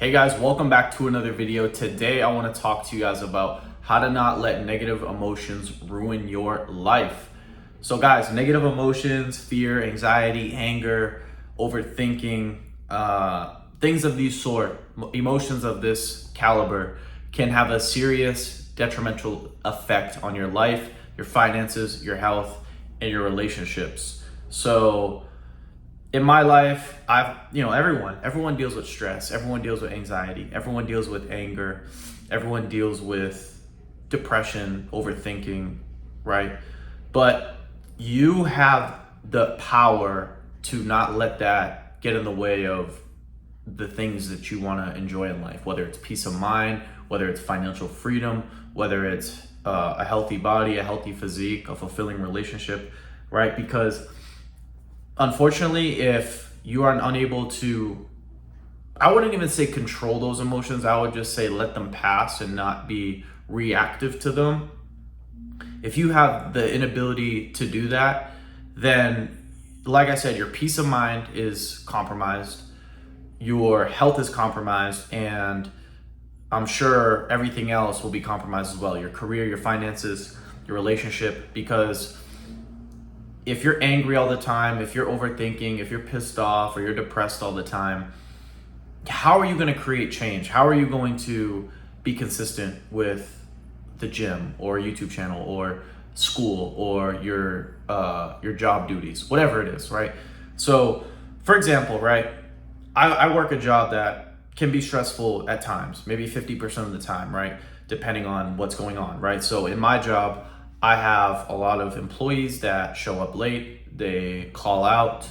Hey guys, welcome back to another video. Today I want to talk to you guys about how to not let negative emotions ruin your life. So guys, negative emotions, fear, anxiety, anger, overthinking, things of these sort, emotions of this caliber can have a serious detrimental effect on your life, your finances, your health, and your relationships. So in my life, everyone deals with stress, everyone deals with anxiety, everyone deals with anger, everyone deals with depression, overthinking, right? But you have the power to not let that get in the way of the things that you want to enjoy in life, whether it's peace of mind, whether it's financial freedom, whether it's a healthy body, a healthy physique, a fulfilling relationship, right? Because unfortunately, if you are unable to, I wouldn't even say control those emotions, I would just say let them pass and not be reactive to them. If you have the inability to do that, then like I said, your peace of mind is compromised, your health is compromised, and I'm sure everything else will be compromised as well. Your career, your finances, your relationship, because if you're angry all the time, if you're overthinking, if you're pissed off or you're depressed all the time, how are you going to create change? How are you going to be consistent with the gym or YouTube channel or school or your job duties, whatever it is, right? So, for example, right, I work a job that can be stressful at times, maybe 50% of the time, right? Depending on what's going on, right? So in my job, I have a lot of employees that show up late, they call out,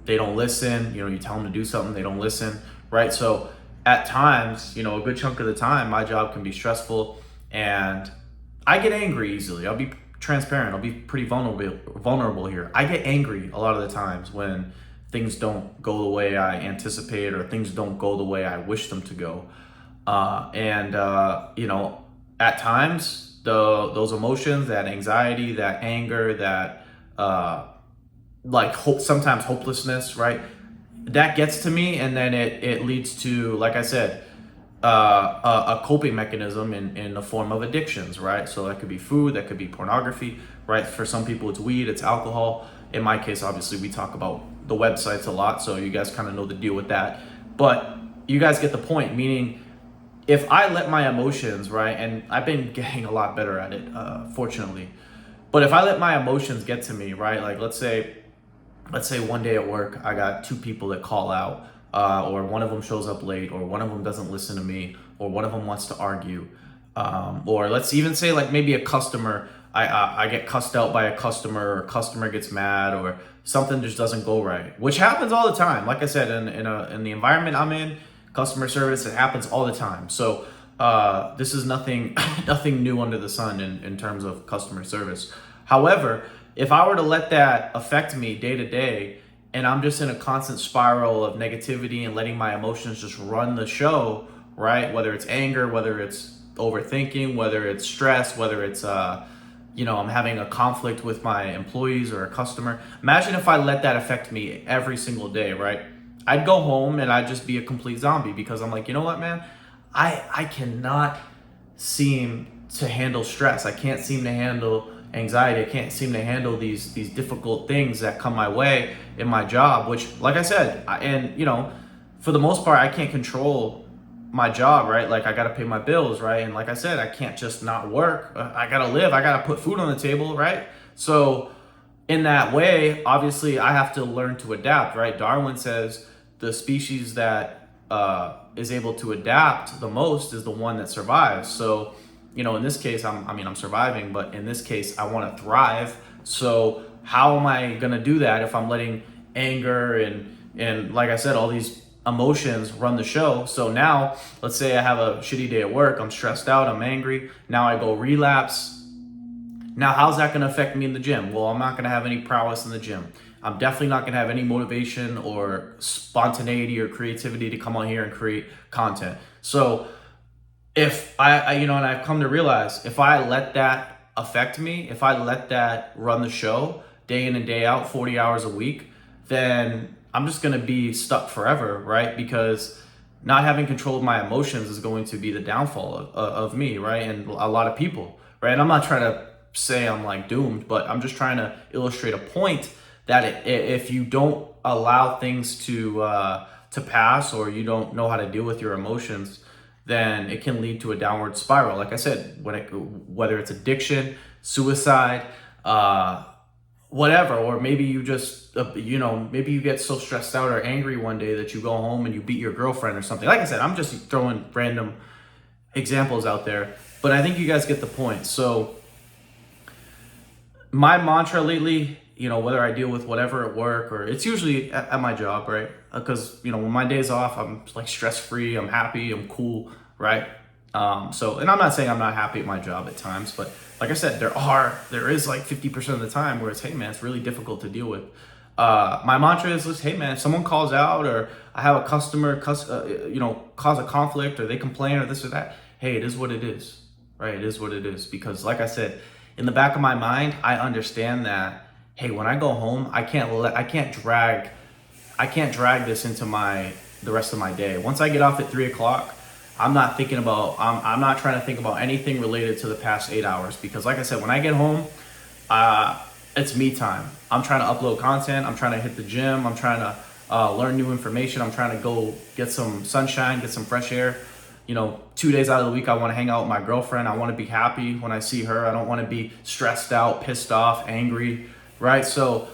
they don't listen, you tell them to do something, they don't listen, right? So at times, a good chunk of the time, my job can be stressful and I get angry easily. I'll be transparent, I'll be pretty vulnerable here. I get angry a lot of the times when things don't go the way I anticipate or things don't go the way I wish them to go. At times, those emotions, that anxiety, that anger, that sometimes hopelessness, right? That gets to me, and then it leads to, like I said, a coping mechanism in the form of addictions, right? So that could be food, that could be pornography, right? For some people, it's weed, it's alcohol. In my case, obviously, we talk about the websites a lot, so you guys kind of know the deal with that. But you guys get the point, meaning if I let my emotions, right, and I've been getting a lot better at it, fortunately, but if I let my emotions get to me, right, like let's say one day at work, I got two people that call out, or one of them shows up late, or one of them doesn't listen to me, or one of them wants to argue, or let's even say like maybe a customer, I get cussed out by a customer, or a customer gets mad, or something just doesn't go right, which happens all the time. Like I said, in the environment I'm in, customer service, it happens all the time. So this is nothing new under the sun in terms of customer service. However, if I were to let that affect me day to day, and I'm just in a constant spiral of negativity and letting my emotions just run the show, right? Whether it's anger, whether it's overthinking, whether it's stress, whether it's I'm having a conflict with my employees or a customer. Imagine if I let that affect me every single day, right? I'd go home and I'd just be a complete zombie, because I'm like, you know what, man? I cannot seem to handle stress. I can't seem to handle anxiety. I can't seem to handle these difficult things that come my way in my job, which, like I said, for the most part, I can't control my job, right? Like I got to pay my bills, right? And like I said, I can't just not work. I got to live. I got to put food on the table, right? So in that way, obviously, I have to learn to adapt, right? Darwin says the species that is able to adapt the most is the one that survives. So, in this case, I'm surviving, but in this case, I want to thrive. So how am I going to do that if I'm letting anger and like I said, all these emotions run the show? So now, let's say I have a shitty day at work, I'm stressed out, I'm angry. Now I go relapse. Now, how's that going to affect me in the gym? Well, I'm not going to have any prowess in the gym. I'm definitely not going to have any motivation or spontaneity or creativity to come on here and create content. So if and I've come to realize, if I let that affect me, if I let that run the show day in and day out, 40 hours a week, then I'm just going to be stuck forever, right? Because not having control of my emotions is going to be the downfall of me, right? And a lot of people, right? And I'm not trying to say I'm like doomed, but I'm just trying to illustrate a point that if you don't allow things to pass, or you don't know how to deal with your emotions, then it can lead to a downward spiral. Like I said, whether it's addiction, suicide, whatever, or maybe you just, maybe you get so stressed out or angry one day that you go home and you beat your girlfriend or something. Like I said, I'm just throwing random examples out there, but I think you guys get the point. So my mantra lately, whether I deal with whatever at work, or it's usually at my job, right? Because, when my day's off, I'm like stress free, I'm happy, I'm cool, right? And I'm not saying I'm not happy at my job at times, but like I said, there is like 50% of the time where it's, hey man, it's really difficult to deal with. My mantra is, hey man, if someone calls out, or I have a customer, cause a conflict, or they complain, or this or that, hey, it is what it is, right? It is what it is. Because like I said, in the back of my mind, I understand that, hey, when I go home, I can't drag this into the rest of my day. Once I get off at 3:00, I'm not trying to think about anything related to the past 8 hours, because like I said, when I get home, it's me time. I'm trying to upload content. I'm trying to hit the gym. I'm trying to learn new information. I'm trying to go get some sunshine, get some fresh air. 2 days out of the week, I want to hang out with my girlfriend. I want to be happy when I see her. I don't want to be stressed out, pissed off, angry, right? So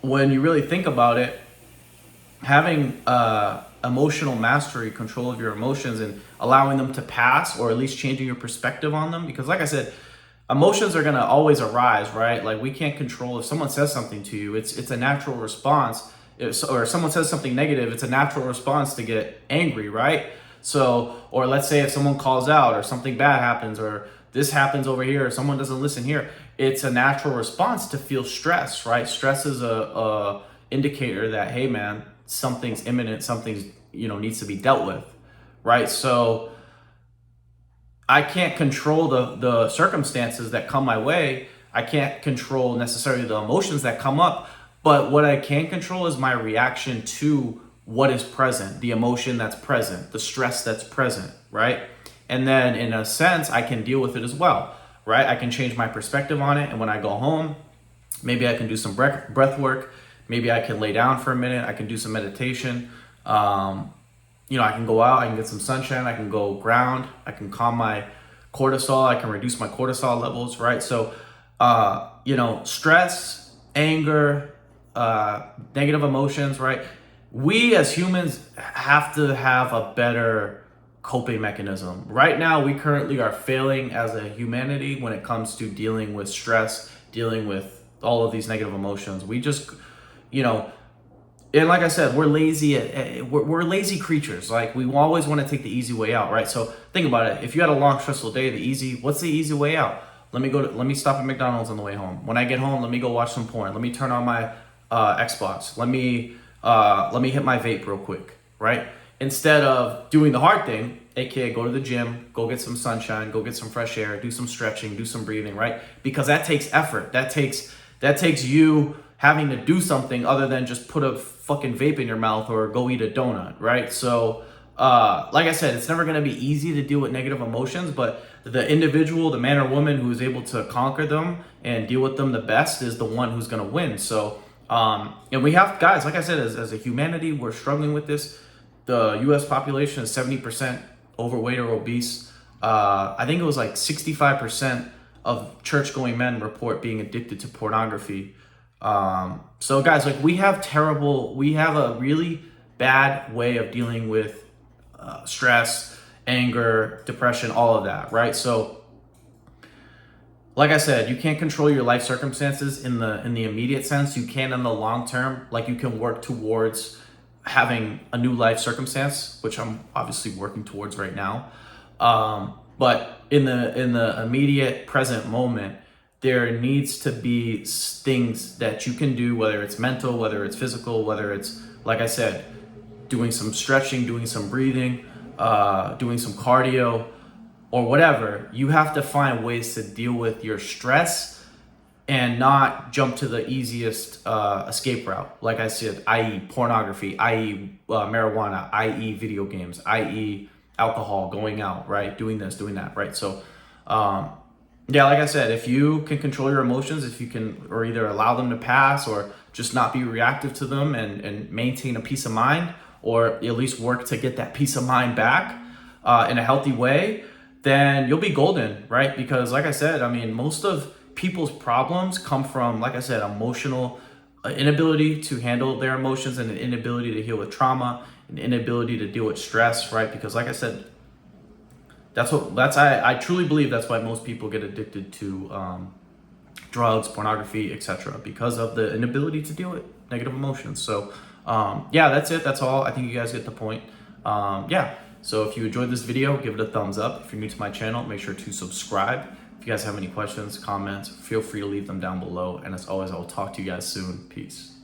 when you really think about it, having emotional mastery, control of your emotions, and allowing them to pass, or at least changing your perspective on them. Because like I said, emotions are going to always arise, right? Like, we can't control if someone says something to you. It's a natural response. Or someone says something negative, it's a natural response to get angry, right? So, or let's say if someone calls out, or something bad happens, or this happens over here, or someone doesn't listen here, it's a natural response to feel stress, right? Stress is a indicator that, hey man, something's imminent, something's needs to be dealt with, right? So I can't control the circumstances that come my way. I can't control necessarily the emotions that come up, but what I can control is my reaction to what is present, the emotion that's present, the stress that's present, right? And then in a sense, I can deal with it as well, right? I can change my perspective on it. And when I go home, maybe I can do some breath work. Maybe I can lay down for a minute. I can do some meditation. I can go out, I can get some sunshine, I can go ground, I can calm my cortisol, I can reduce my cortisol levels, right? So, stress, anger, negative emotions, right? We as humans have to have a better coping mechanism. Right now, we currently are failing as a humanity when it comes to dealing with stress, dealing with all of these negative emotions. We just, and like I said, we're lazy. We're lazy creatures. Like, we always want to take the easy way out, right? So think about it. If you had a long, stressful day, what's the easy way out? Let me stop at McDonald's on the way home. When I get home, let me go watch some porn. Let me turn on my Xbox. Let me hit my vape real quick, right? Instead of doing the hard thing, aka go to the gym, go get some sunshine, go get some fresh air, do some stretching, do some breathing, right? Because that takes effort. That takes you having to do something other than just put a fucking vape in your mouth or go eat a donut, right? So, like I said, it's never going to be easy to deal with negative emotions, but the individual, the man or woman who's able to conquer them and deal with them the best is the one who's going to win. So, and we have, guys, like I said, as a humanity, we're struggling with this. The U.S. population is 70% overweight or obese. I think it was like 65% of church-going men report being addicted to pornography. So guys, like, we have a really bad way of dealing with stress, anger, depression, all of that, right? So like I said, you can't control your life circumstances in the immediate sense. You can in the long term. Like, you can work towards having a new life circumstance, which I'm obviously working towards right now. But in the immediate present moment, there needs to be things that you can do, whether it's mental, whether it's physical, whether it's, like I said, doing some stretching, doing some breathing, doing some cardio, or whatever. You have to find ways to deal with your stress and not jump to the easiest escape route. Like I said, i.e. pornography, i.e. Marijuana, i.e. video games, i.e. alcohol, going out, right? Doing this, doing that, right? So, yeah, like I said, if you can control your emotions, if you can, or either allow them to pass or just not be reactive to them and maintain a peace of mind, or at least work to get that peace of mind back in a healthy way, then you'll be golden, right? Because like I said, I mean, most of people's problems come from, like I said, emotional inability to handle their emotions and an inability to heal with trauma, an inability to deal with stress, right? Because like I said, I truly believe that's why most people get addicted to drugs, pornography, etc., because of the inability to deal with negative emotions. So yeah, that's it. That's all. I think you guys get the point. Yeah. So if you enjoyed this video, give it a thumbs up. If you're new to my channel, make sure to subscribe. If you guys have any questions, comments, feel free to leave them down below. And as always, I will talk to you guys soon. Peace.